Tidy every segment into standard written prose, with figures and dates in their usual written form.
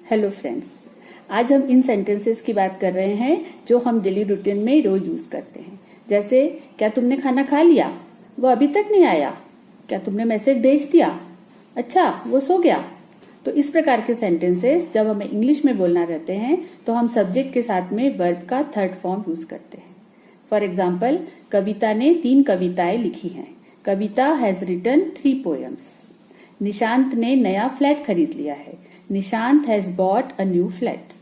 Hello friends, आज हम इन sentences की बात कर रहे हैं जो हम डेली रूटीन में रोज यूज करते हैं। जैसे, क्या तुमने खाना खा लिया? वो अभी तक नहीं आया। क्या तुमने मैसेज भेज दिया? अच्छा, वो सो गया। तो इस प्रकार के सेंटेंसेस जब हमें इंग्लिश में बोलना रहते हैं तो हम सब्जेक्ट के साथ में वर्ब का थर्ड फॉर्म यूज करते हैं। फॉर एग्जाम्पल, कविता ने 3 कविताएं लिखी हैं। कविता हैज रिटन 3 पोएम्स। निशांत ने नया फ्लैट खरीद लिया है। Nishant has bought a new flat.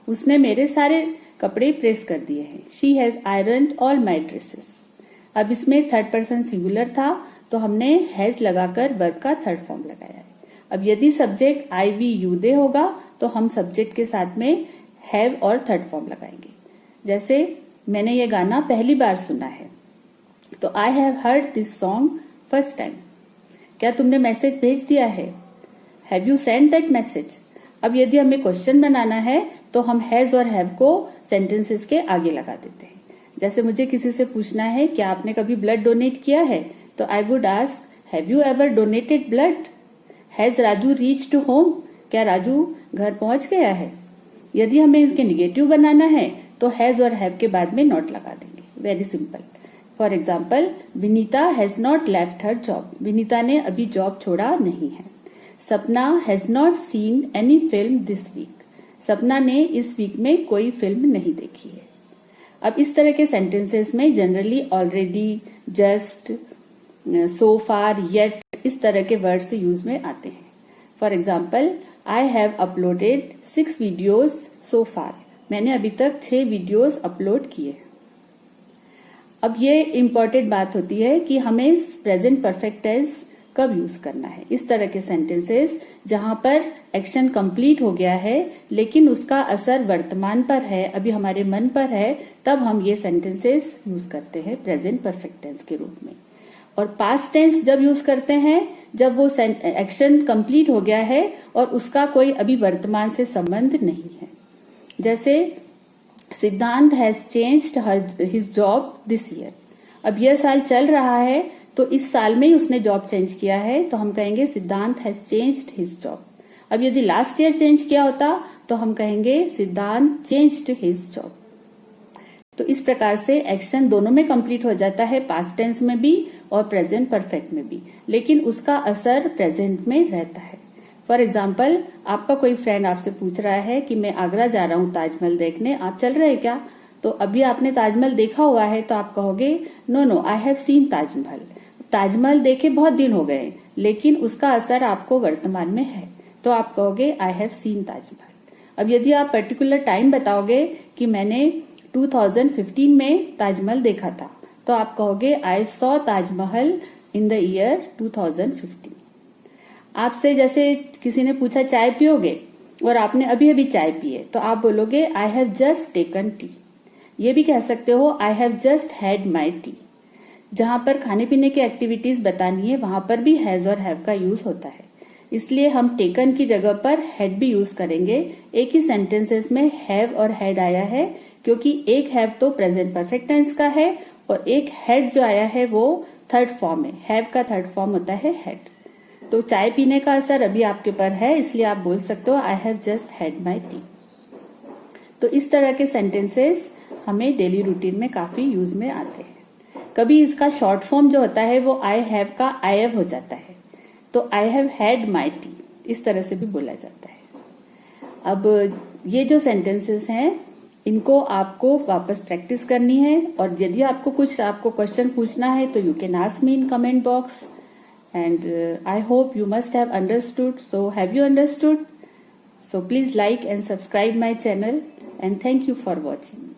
उसने मेरे सारे कपड़े प्रेस कर दिए हैं। She has ironed all my dresses. अब इसमें थर्ड पर्सन सिंगुलर था तो हमने हैज लगाकर वर्ब का थर्ड फॉर्म लगाया है। अब यदि subject I we you they होगा तो हम सब्जेक्ट के साथ में हैव और थर्ड फॉर्म लगाएंगे। जैसे, मैंने ये गाना पहली बार सुना है तो I have heard this song first time. क्या तुमने मैसेज भेज दिया है? Have you send that message? अब यदि हमें क्वेश्चन बनाना है तो हम हैज और हैव को सेंटेंसेस के आगे लगा देते हैं। जैसे, मुझे किसी से पूछना है क्या आपने कभी ब्लड डोनेट किया है, तो I would ask have you ever donated blood? Has Raju reached home? क्या राजू घर पहुंच गया है? यदि हमें इसके निगेटिव बनाना है तो हैज और हैव के बाद में नॉट लगा देंगे। Very simple. For example, Vinita has not left her job. Vinita ने अभी जॉब छोड़ा नहीं है। Sapna has not seen any film this week. Sapna ने इस वीक में कोई फिल्म नहीं देखी है। अब इस तरह के सेंटेंसेस में generally already, just, so far, yet इस तरह के वर्ड्स यूज में आते हैं। For example, I have uploaded 6 videos so far. मैंने अभी तक 6 वीडियोज अपलोड किए। अब ये इम्पोर्टेंट बात होती है कि हमें प्रेजेंट परफेक्ट टेंस कब यूज करना है। इस तरह के सेंटेंसेस जहां पर एक्शन कंप्लीट हो गया है लेकिन उसका असर वर्तमान पर है, अभी हमारे मन पर है, तब हम ये सेंटेंसेस यूज करते हैं प्रेजेंट परफेक्ट टेंस के रूप में। और पास्ट टेंस जब यूज करते हैं जब वो एक्शन कंप्लीट हो गया है और उसका कोई अभी वर्तमान से संबंध नहीं है। जैसे, सिद्धांत has changed his job this year. अब यह साल चल रहा है तो इस साल में ही उसने जॉब चेंज किया है तो हम कहेंगे सिद्धांत हैज चेंज्ड हिज जॉब। अब यदि लास्ट ईयर चेंज किया होता तो हम कहेंगे सिद्धांत चेंज्ड हिज जॉब। तो इस प्रकार से एक्शन दोनों में कंप्लीट हो जाता है, पास्ट टेंस में भी और प्रेजेंट परफेक्ट में भी, लेकिन उसका असर प्रेजेंट में रहता है। फॉर एग्जाम्पल, आपका कोई फ्रेंड आपसे पूछ रहा है कि मैं आगरा जा रहा हूँ ताजमहल देखने, आप चल रहे हैं क्या? तो अभी आपने ताजमहल देखा हुआ है तो आप कहोगे no I have seen Taj Mahal. Taj Mahal देखे बहुत दिन हो गए लेकिन उसका असर आपको वर्तमान में है तो आप कहोगे आई हैव सीन ताजमहल। अब यदि आप पर्टिकुलर टाइम बताओगे कि मैंने 2015 में ताजमहल देखा था तो आप कहोगे I saw Taj Mahal in the year 2015। आपसे जैसे किसी ने पूछा चाय पियोगे और आपने अभी अभी चाय पी है तो आप बोलोगे I have just taken T. ये भी कह सकते हो I have just had my T. जहां पर खाने पीने की एक्टिविटीज बतानी है वहां पर भी हैज और हैव का यूज होता है, इसलिए हम टेकन की जगह पर हैड भी यूज करेंगे। एक ही सेंटेंसेस में हैव और हैड आया है क्योंकि एक हैव तो प्रेजेंट परफेक्ट टेंस का है और एक हैड जो आया है वो थर्ड फॉर्म है। हैव का थर्ड फॉर्म होता है हैड। तो चाय पीने का असर अभी आपके पर है इसलिए आप बोल सकते हो I have just had my T. तो इस तरह के सेंटेंसेस हमें डेली रूटीन में काफी यूज में आते हैं। कभी इसका शॉर्ट फॉर्म जो होता है वो आई हैव का आई हैव हो जाता है तो I have had my T इस तरह से भी बोला जाता है। अब ये जो सेंटेंसेस हैं इनको आपको वापस प्रैक्टिस करनी है और यदि आपको क्वेश्चन पूछना है तो you can ask me in comment box and I hope you must have understood. So have you understood? So please like and subscribe my channel and thank you for watching.